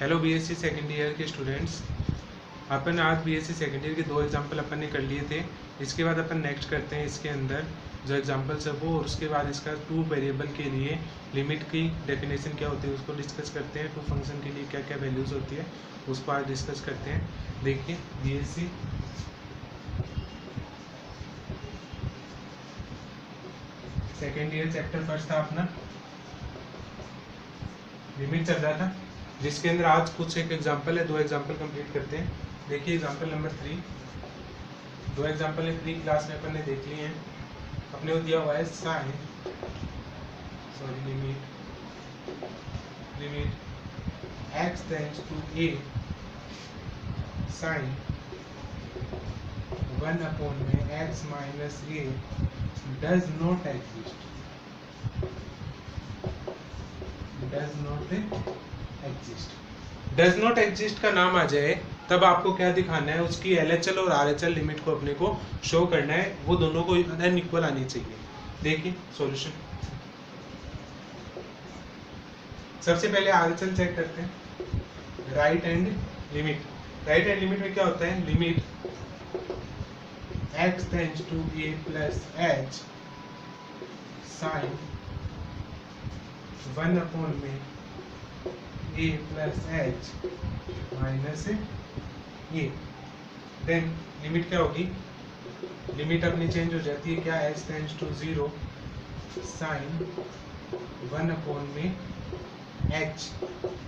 Hello BSc second year के students, अपन आज BSc second year के 2 एग्जाम्पल अपन ने कर लिए थे। इसके बाद अपन नेक्स्ट करते हैं इसके अंदर जो एग्जाम्पल्स है वो, और उसके बाद इसका 2 वेरिएबल के लिए लिमिट की डेफिनेशन क्या होती है उसको डिस्कस करते हैं। 2 फंक्शन के लिए क्या क्या वैल्यूज़ होती है उसको आज डिस्कस करते हैं। देखिए BSc second year chapter first था अपना, लिमिट चल रहा था, जिसके अंदर आज कुछ एक एग्जाम्पल है, 2 एग्जाम्पल कंप्लीट करते हैं। देखिए एग्जाम्पल नंबर 3, 2 एग्जाम्पल है 3 क्लास में अपन ने देख लिए हैं। अपने को दिया हुआ है sine limit x tends to a sine 1 में x minus a does not exist does not exist का नाम आ जाए तब आपको क्या दिखाना है, उसकी LHL और RHL लिमिट को अपने को शो करना है, वो दोनों को अनइक्वल आनी चाहिए। देखिए सॉल्यूशन, सबसे पहले RHL चेक करते हैं। राइट हैंड लिमिट में क्या होता है, limit x tends to a plus h sine 1 में a plus h minus a। Then limit क्या होगी, लिमिट अपनी चेंज हो जाती है, क्या h टेंड्स टू 0 साइन 1 में h।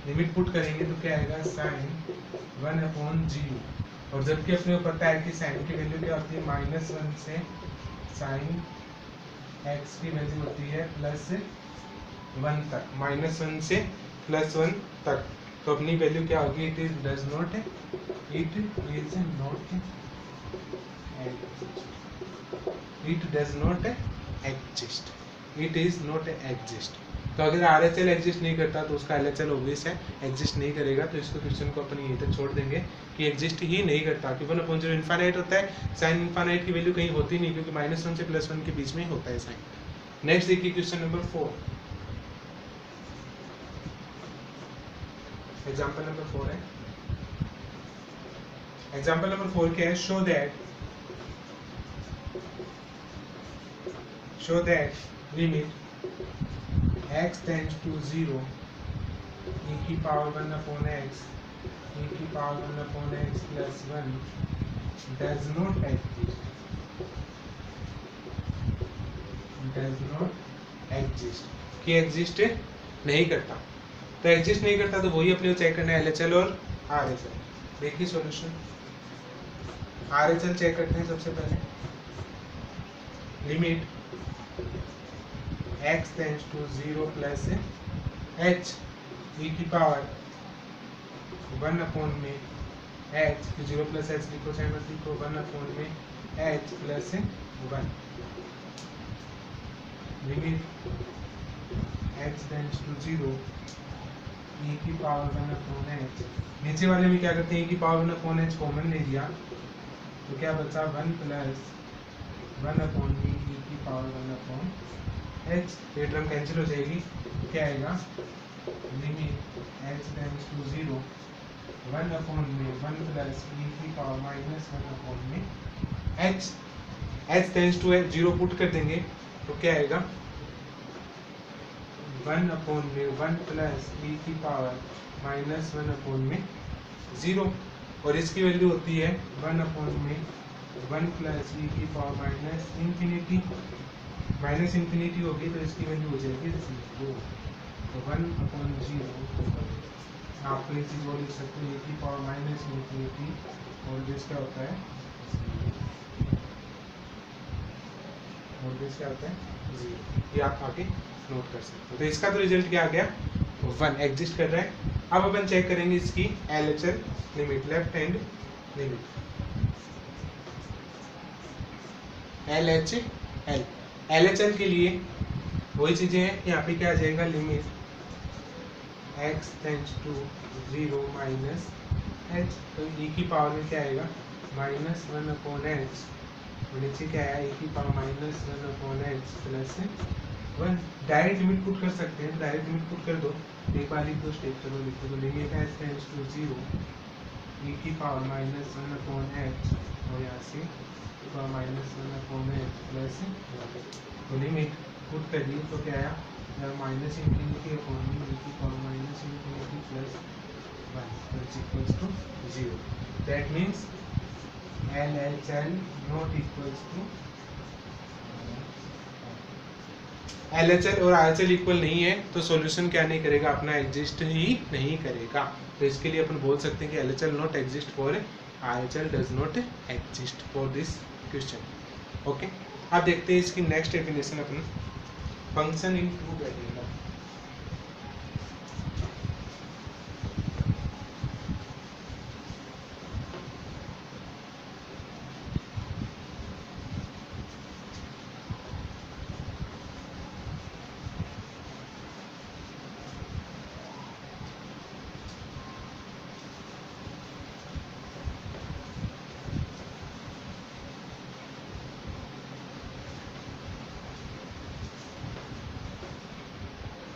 लिमिट पुट करेंगे तो क्या आएगा, साइन 1/0। और जबकि अपने को पता है कि साइन की वैल्यू क्या होती है, -1 से साइन x की वैल्यू होती है +1 तक, -1 से +1 तक। तो अपनी वैल्यू क्या होगी, इट इज नॉट एग्जिस्ट। तो अगर RHL एग्जिस्ट नहीं करता तो उसका LHL ऑब्वियस है एग्जिस्ट नहीं करेगा। तो इसको क्वेश्चन को अपन यहीं तक छोड़ देंगे कि एग्जिस्ट ही नहीं करता, कि 1/0 इनफाइनाइट होता है, साइन इनफाइनाइट की वैल्यू कहीं होती नहीं, क्योंकि -1 से +1 के बीच में ही होता है साइन। नेक्स्ट देखिए क्वेश्चन नंबर 4, एग्जाम्पल नंबर 4 है। एग्जाम्पल नंबर 4 क्या है, show that limit x tends to 0 e की power 1/x plus 1 does not exist, कि एग्जिस्ट नहीं करता। तो एग्जिस्ट नहीं करता तो वही अपने को चेक करना है, LHL और RHL। देखिए सॉल्यूशन, RHL चेक करते हैं सबसे पहले। Limit x tends to 0 plus h e की पावर 1 में h, 0 प्लस h लिखो चाहे मत लिखो, 1 में h plus 1। Limit x tends to 0 e की पावर 1/h। नीचे वाले में क्या करते हैं, e की पावर 1/h कॉमन ले लिया तो क्या बचा, 1 प्लस 1/e की पावर 1/h। ये टर्म कैंसिल हो जाएगी, क्या आएगा, लिमिट h टेंड्स टू 0 1 में 1 प्लस e की पावर -1 में h टेंड्स टू 0 पुट कर देंगे तो क्या आएगा, 1 में 1 प्लस e की पावर -1 में 0। और इसकी वैल्यू होती है 1 में 1 प्लस e की पावर -इन्फिनिटी होगी, तो इसकी वैल्यू हो जाएगी 0। तो 1/0 आपको ये चीज़ वो लिख सकते हैं, e की पावर -इन्फिनिटी और दिस क्या होता है, और दिस क्या होता है 0। ये आप आगे नोट कर सकते हो। तो इसका तो रिजल्ट क्या आ गया, 1 एग्जिस्ट कर रहा है। अब अपन चेक करेंगे इसकी LHL limit, left hand limit LHL के लिए वही चीजें हैं, यहाँ पे क्या आ जाएगा, limit x tends to 0 minus h, तो e की पावर में क्या आएगा, -1/h, और नीचे क्या है, e की power -1/h plus 1। Direct limit put कर सकते हैं, डायरेक्ट लिमिट पुट कर दो, एक बार लिख दो स्टेप, चलो लिख दो, limit h tends tends to 0 e की पावर -1/h और यहाँ से -1/h प्लस 1। तो लिमिट पुट करिए तो क्या आया, माइनस इंफिनिटी अपॉन e की power -infinity plus 1 = 0। That means LHL not equals to LHL और RHL इक्वल नहीं है तो सॉल्यूशन क्या नहीं करेगा, अपना एग्जिस्ट ही नहीं करेगा। तो इसके लिए अपन बोल सकते हैं कि LHL not exist for RHL does not exist for this question. Okay, अब देखते हैं इसकी next definition upon, function in two variable.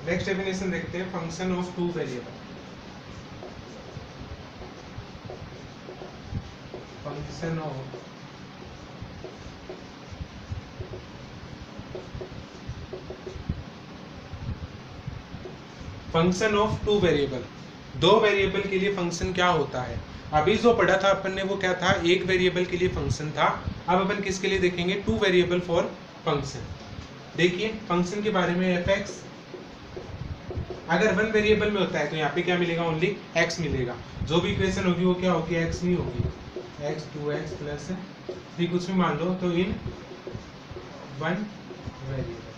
Next definition देखते हैं, function of two variable. Function of function of two variable. दो variable के लिए function क्या होता है। अभी जो पढ़ा था अपन ने वो क्या था, एक वेरिएबल के लिए फंक्शन था। अब अपन किसके लिए देखेंगे, टू वेरिएबल फॉर फंक्शन। देखिए फंक्शन के बारे में, fx अगर वन वेरिएबल में होता है तो यहाँ पे क्या मिलेगा, ओनली x मिलेगा। जो भी इक्वेशन होगी वो क्या होगी, x नहीं होगी, x 2x प्लस 3 कुछ भी मान लो, तो इन वन वेरिएबल।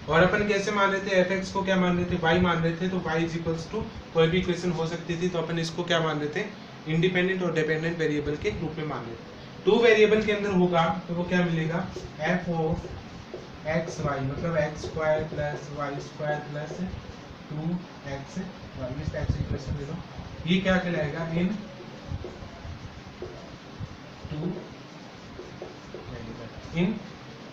और अपन कैसे मान रहे थे, fx को क्या मान रहे थे, y मान रहे थे। तो y इक्वल्स टू कोई भी इक्वेशन हो सकती थी, तो अपन इसको क्या मान रहे थे, इंडिपेंडेंट और डिपेंडेंट वेरिएबल के रूप में मान रहे थे। टू वेरिएबल के अंदर होगा तो वो क्या मिलेगा, f ऑफ एक्स वाई, मतलब x square plus y square plus 2x y. इस टाइप से इक्वेशन दे दो, ये क्या कहलाएगा, इन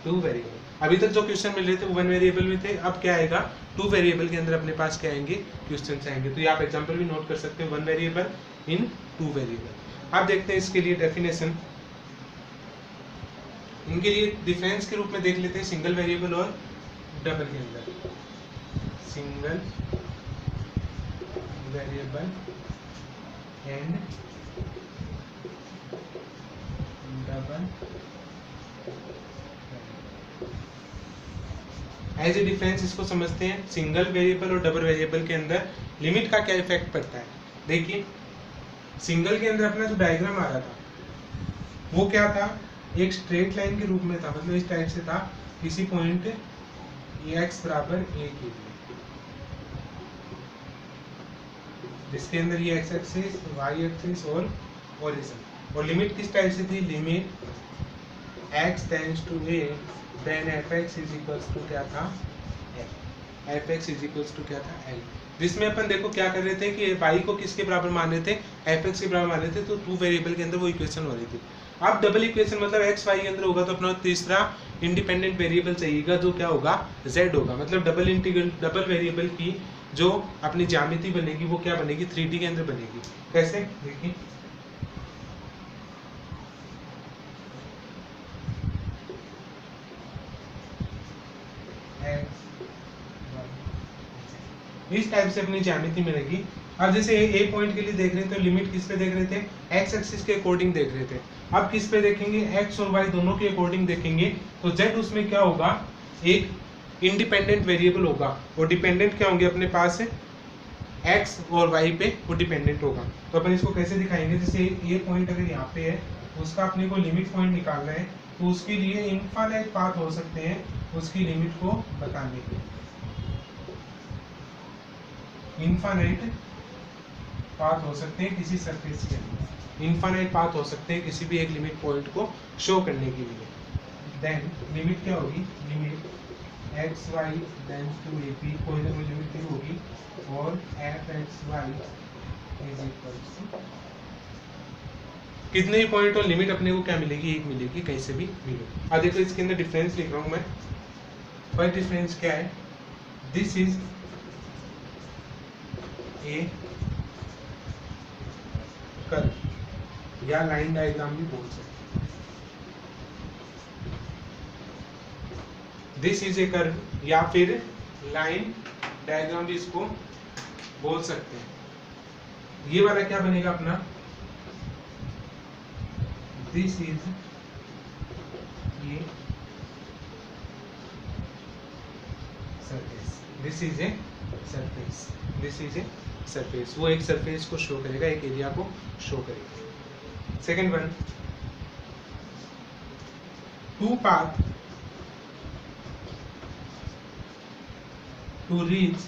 टू वेरिएबल। अभी तक जो क्वेश्चन मिल रहे थे वो वन वेरिएबल में थे, अब क्या आएगा, टू वेरिएबल के अंदर अपने पास क्या आएंगे, क्वेश्चन आएंगे। तो ये आप एग्जाम्पल भी नोट कर सकते हैं, one variable in two variable. अब देखते हैं इसके लिए डेफिनेशन। इनके लिए डिफरेंस के रूप में देख लेते हैं, सिंगल वेरिएबल और डबल के अंदर। Single variable and double as a difference इसको समझते हैं। सिंगल वेरिएबल और डबल वेरिएबल के अंदर लिमिट का क्या इफेक्ट पड़ता है। देखिए सिंगल के अंदर अपना जो डायग्राम आ रहा था वो क्या था, एक स्ट्रेट लाइन के रूप में था, मतलब इस टाइप से था, किसी पॉइंट x बराबर a के लिए, जिसके अंदर ये x एक्सिस, y एक्सिस और ओरिजिन। और लिमिट किस टाइप से थी, limit x tends to a then fx is equals to क्या था, l। fx is equals to क्या था, l। जिसमें अपन देखो क्या कर रहे थे कि y को किसके बराबर मान रहे थे, fx के बराबर मान रहे थे। तो टू वेरिएबल के अंदर वो इक्वेशन हो रही थी। अब डबल इक्वेशन मतलब x y के अंदर होगा तो अपना तीसरा इंडिपेंडेंट वेरिएबल चाहिएगा, जो क्या होगा, z होगा। मतलब डबल वेरिएबल की जो अपनी ज्यामिति बनेगी वो क्या बनेगी, 3D के अंदर बनेगी। कैसे, देखिए इस टाइप से अपनी ज्यामिति मिलेगी। अब जैसे ए पॉइंट के लिए देख रहे थे तो लिमिट किस पे देख रहे थे, एक्स एक्सिस के अकॉर्डिंग देख रहे थे। अब किस पे देखेंगे, एक्स और वाई दोनों के अकॉर्डिंग देखेंगे। तो जेड उसमें क्या होगा, एक इंडिपेंडेंट वेरिएबल होगा, और डिपेंडेंट क्या होंगे अपने पास, एक्स और वाई पे वो डिपेंडेंट होगा। तो अपन इसको कैसे दिखाएंगे, जैसे ये पॉइंट अगर यहाँ पे है उसका अपने को लिमिट पॉइंट निकालना है, तो उसके लिए इनफाइनाइट पाथ हो सकते हैं उसकी लिमिट को बताने के। इनफाइनाइट पाथ हो सकते हैं किसी सरफेस के अंदर, इनफाइनाइट पाथ हो सकते हैं किसी भी एक लिमिट पॉइंट को शो करने के लिए। देन लिमिट क्या होगी, limit x y tends to a p, कोई ना कोई लिमिट की होगी, और f x y is equals to कितने ही पॉइंट और लिमिट अपने को क्या मिलेगी, एक मिलेगी, कहीं से भी मिलेगी। अब देखो इसके अंदर डिफरेंस लिख रहा हूँ मैं। फर्स्ट डिफरेंस क्या है, दिस इज ए कर्व या लाइन डायग्राम भी बोल सकते हैं। दिस इज ए कर्व या फिर लाइन डायग्राम भी इसको बोल सकते हैं। ये वाला क्या बनेगा अपना, दिस इज ये surface, this is a surface, this is a surface. वो एक सरफेस को शो करेगा, एक एरिया को शो करेगा। Second one, two path to reach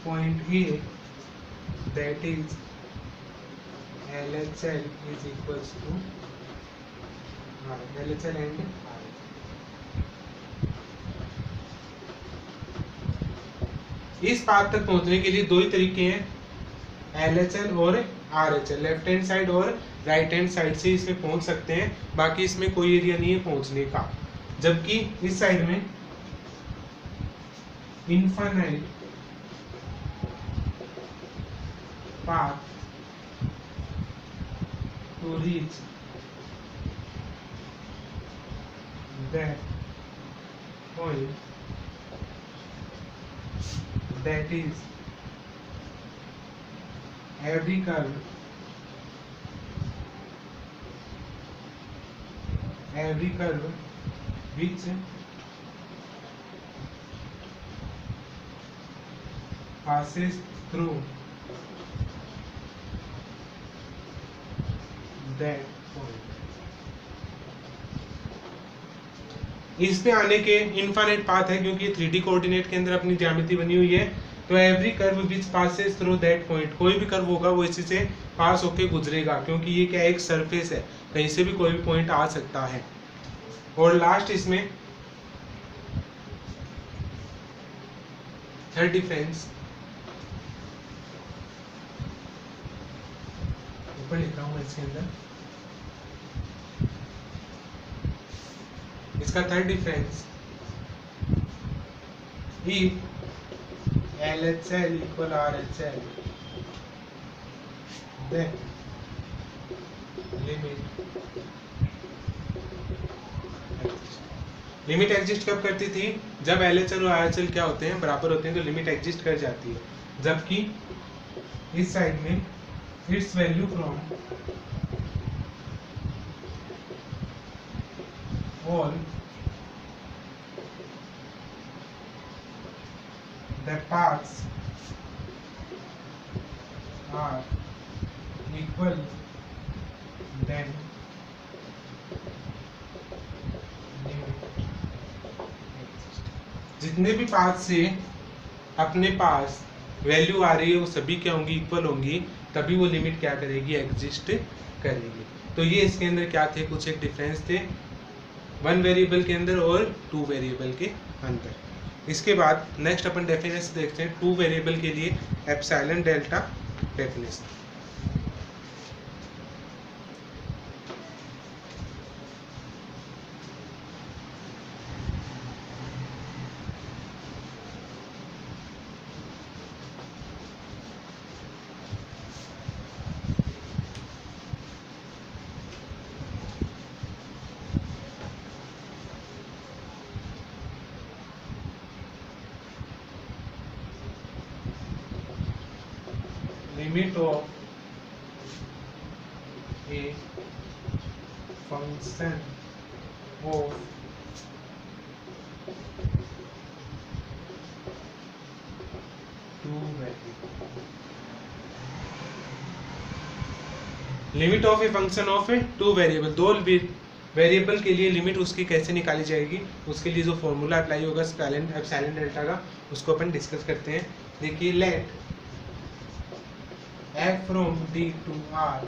point A, that is LHL is equals to R, LHL and R। इस path तक पहुंचने के लिए दो ही तरीके हैं, LHL और RHL, लेफ्ट हैंड साइड और राइट हैंड साइड से इसमें पहुंच सकते हैं, बाकी इसमें कोई एरिया नहीं है पहुंचने का। जबकि इस साइड में infinite path to reach that point, that is every curve which passes through that point। इस पे आने के इनफाइनाइट पाथ है, क्योंकि 3D कोऑर्डिनेट के अंदर अपनी ज्यामिति बनी हुई है। तो every curve which passes through that point, कोई भी कर्व होगा वो इसी से पास होके गुजरेगा, क्योंकि ये क्या एक सरफेस है, कहीं से भी कोई भी पॉइंट आ सकता है। और लास्ट इसमें थर्ड डिफरेंस ऊपर लिख रहा हूं इसके अंदर, इसका third difference, if LHL equal RHL, then limit exist कब करती थी, जब LHL और RHL क्या होते हैं, बराबर होते हैं, तो लिमिट एग्जिस्ट कर जाती है। जबकि इस साइड में it's value from all the paths are equal, then जितने भी पाथ से अपने पास वैल्यू आ रही है वो सभी क्या होंगी, इक्वल होंगी, तभी वो लिमिट क्या करेगी, एग्जिस्ट करेगी। तो ये इसके अंदर क्या थे, कुछ एक डिफरेंस थे, वन वेरिएबल के अंदर और टू वेरिएबल के अंदर। इसके बाद नेक्स्ट अपन डेफिनेशन देखते हैं, टू वेरिएबल के लिए epsilon delta definition. Limit of a function of two variables, limit of a function of A two variable, दो वेरिएबल के लिए लिमिट उसकी कैसे निकाली जाएगी, उसके लिए जो फॉर्मूला अप्लाई होगा एप्सिलॉन डेल्टा का, उसको अपन डिस्कस करते हैं। देखिए, late f from D to R,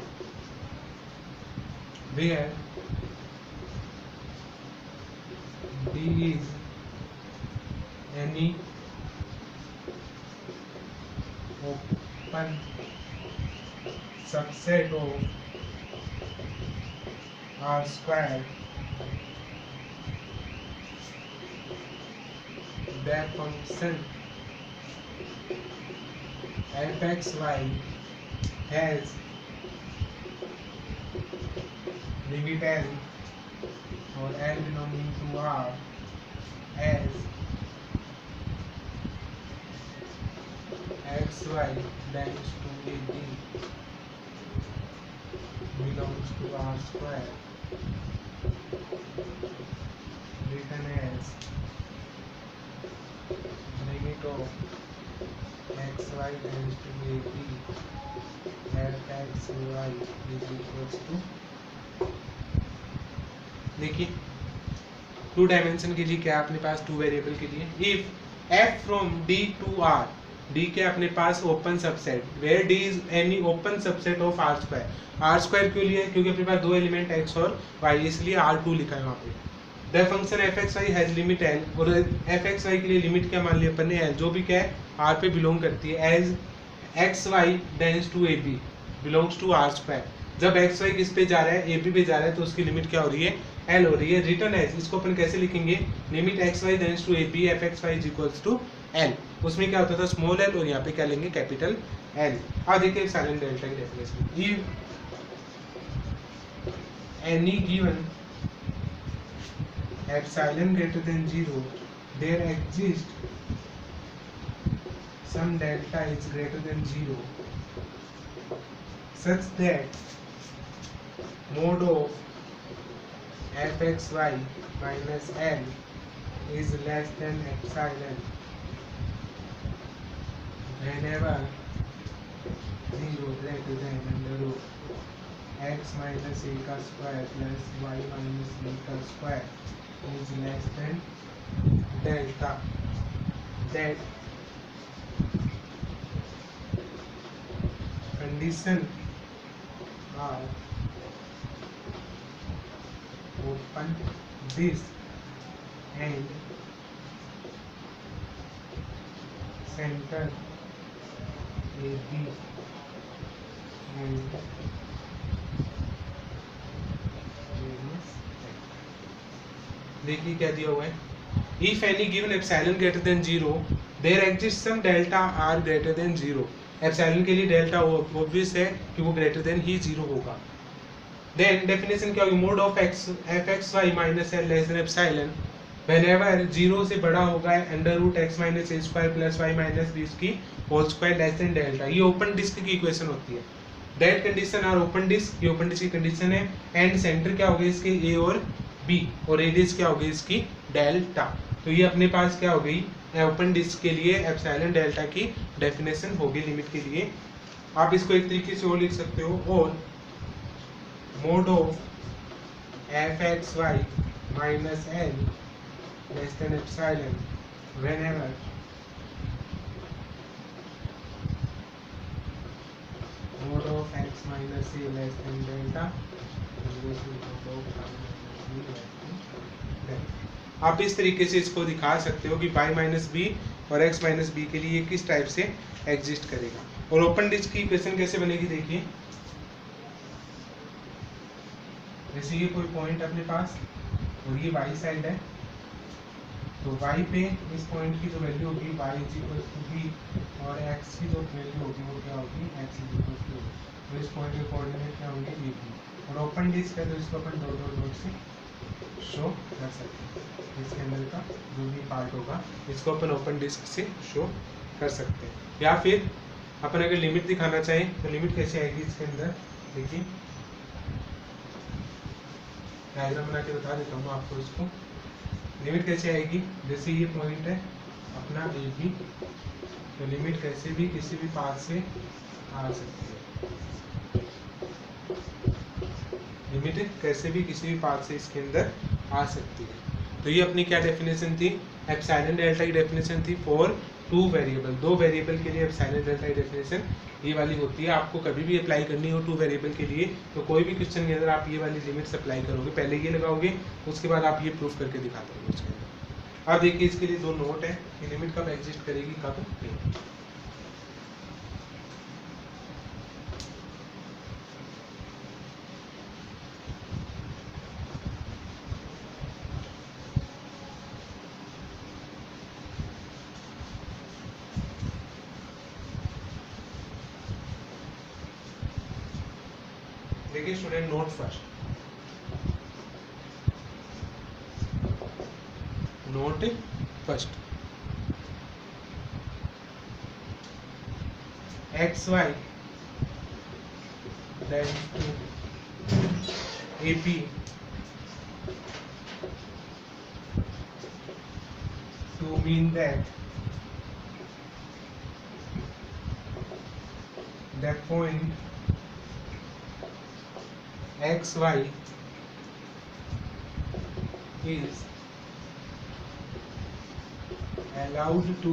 where D is any open subset of R square that function fxy has limit L or L belonging to R as xy tends to AB belongs to R square, written as limit of xy tends to AB at xy is equals to, देखिए two dimension के लिए क्या अपने पास, two variable के लिए if f from d to r, d के अपने पास open subset where d is any open subset of r square, r square क्यों लिया है, क्योंकि अपने पास दो एलिमेंट x और y, इसलिए r2 लिखा है वहाँ पे। The function fxy has limit l, और fxy के लिए लिमिट क्या मान लिया अपन ने, l, जो भी क्या है r पे बिलोंग करती है, as xy tends to ab belongs to r square. जब xy किस पे जा रहा है, ab पे जा रहा है, तो उसकी लिमिट क्या हो रही है, l हो रही है। रिटर्न एज, इसको अपन कैसे लिखेंगे, limit xy tends to ab fxy is equals to l, उसमें क्या होता था स्मॉल l, और यहाँ पे क्या लेंगे कैपिटल L। अब देखिए साइलेंट डेल्टा की definition, if any given epsilon greater than 0 there exist some delta is greater than 0 such that mod of fxy minus L is less than epsilon whenever 0 greater than under root x minus a का square plus y minus b का square is less than delta, that condition are open disk and center AB and देखिए क्या दिया हुआ है, if any given epsilon greater than 0 there exist some delta are greater than 0, epsilon के लिए delta obvious है कि वो ग्रेटर देन ही 0 होगा। देन डेफिनेशन क्या होगी, mod of fxy minus l less than epsilon whenever 0 से बड़ा होगा under root x minus a स्क्वायर प्लस y माइनस b की whole square less than delta, ये ओपन डिस्क की इक्वेशन होती है। That condition are open disc, ये ओपन डिस्क की कंडीशन है। एंड सेंटर क्या होगा इसके, a और b, और रेडियस क्या होगी इसकी डेल्टा। तो ये अपने पास क्या हो गई ओपन डिस्क के लिए एप्सिलॉन डेल्टा की डेफिनेशन होगी लिमिट के लिए। आप इसको एक तरीके से और लिख सकते हो, और mode of fxy minus l less than epsilon whenever mode of x minus a less than delta. आप इस तरीके से इसको दिखा सकते हो कि y माइनस बी और x माइनस बी के लिए किस टाइप से एग्जिस्ट करेगा। और ओपन डिस्क की इक्वेशन कैसे बनेगी, देखिए जैसे ये कोई पॉइंट अपने पास और ये y साइड है, तो y पे इस पॉइंट की जो वैल्यू होगी y is equal to b, और x की जो वैल्यू होगी वो क्या होगी x इज इक्वल टू, तो इस पॉइंट के कोऑर्डिनेट क्या होंगे ये भी। और ओपन डिस्क है तो इसको अपन डॉट डॉट डॉट से शो कर सकते हैं, इसके अंदर का जो भी पार्ट होगा इसको अपन ओपन डिस्क से शो कर सकते हैं। या फिर अपन अगर लिमिट दिखाना चाहें तो लिमिट कैसे आएगी इसके अंदर, देखिए डायग्राम बना के बता देता हूँ आपको। इसको लिमिट कैसे आएगी, जैसे ये पॉइंट है अपना ए बी, तो लिमिट कैसे भी किसी भी पाथ से आ सकती है, लिमिट कैसे भी किसी भी पाथ से इसके अंदर आ सकती है। तो ये अपनी क्या डेफिनेशन थी, एप्सिलॉन डेल्टा की डेफिनेशन थी फॉर टू वेरिएबल, दो वेरिएबल के लिए एप्सिलॉन डेल्टा की डेफिनेशन ये वाली होती है। आपको कभी भी अप्लाई करनी हो टू वेरिएबल के लिए तो कोई भी क्वेश्चन के अंदर आप ये वाली लिमिट्स अप्लाई करोगे, पहले ये लगाओगे उसके बाद आप ये प्रूफ करके दिखाते हो उसके अंदर। अब देखिए इसके लिए दो नोट है कि लिमिट कब एग्जिस्ट करेगी कब नहीं। देखिए student, note first, note first, x y then AP to mean that point XY is allowed to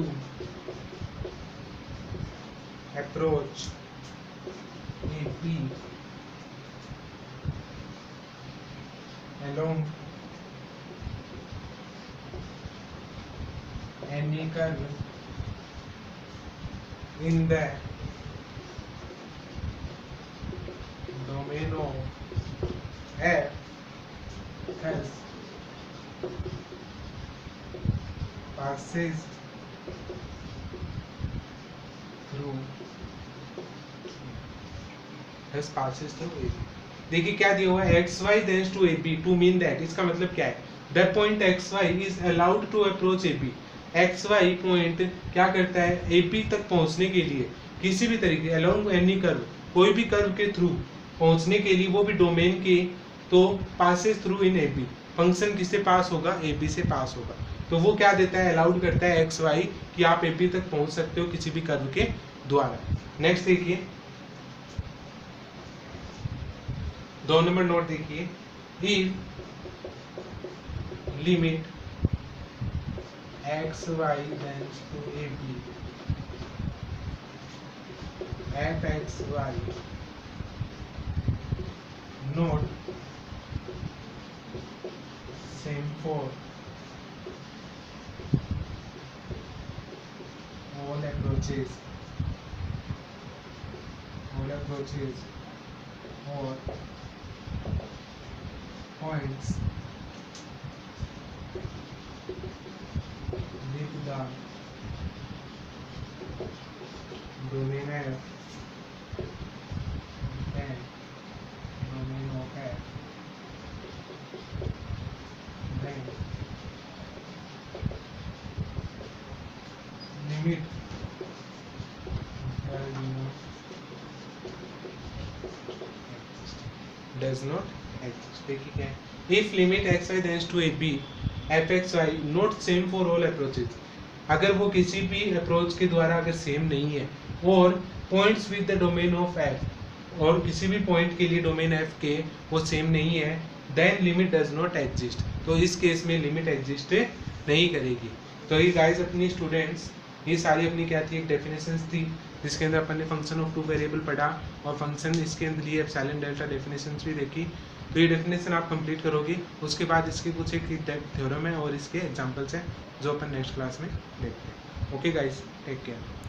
approach AP along any curve in the domain of F thus passes through AB। देखिए क्या दिया हुआ है, x y tends to a b to mean that, इसका मतलब क्या है, the point x y is allowed to approach a b. X y point क्या करता है, ए बी तक पहुंचने के लिए किसी भी तरीके अलोंग एनी कर्व, कोई भी कर्व के थ्रू पहुंचने के लिए, वो भी डोमेन के, तो passes through in a b, function किससे पास होगा, ए बी से पास होगा। तो वो क्या देता है, अलाउड करता है एक्स वाई कि आप ए बी तक पहुंच सकते हो किसी भी कर्व के द्वारा। नेक्स्ट देखिए 2 नंबर नोट देखिए, इफ limit x y tends to a b f x y not same for all approaches or points with the domain F and domain of F, then limit does not exist। देखिए क्या है, if limit x y tends to a b f x y not same for all approaches, अगर वो किसी भी approach के द्वारा अगर सेम नहीं है, और points with the domain of f, और किसी भी पॉइंट के लिए डोमेन f के वो सेम नहीं है, then limit does not exist, तो इस केस में लिमिट एग्जिस्ट नहीं करेगी। तो ये गाइस अपनी स्टूडेंट्स, ये सारी अपनी क्या थी, एक डेफिनेशंस थी जिसके अंदर अपन ने फंक्शन ऑफ टू वेरिएबल पढ़ा, और फंक्शन इसके अंदर लिए एप्सिलॉन डेल्टा डेफिनेशंस भी देखी। तो ये डेफिनेशन आप कंप्लीट करोगे, उसके बाद इसके कुछ एक थ्योरम है और इसके एग्जांपल्स हैं जो अपन नेक्स्ट क्लास में देखते हैं। Okay guys, take care.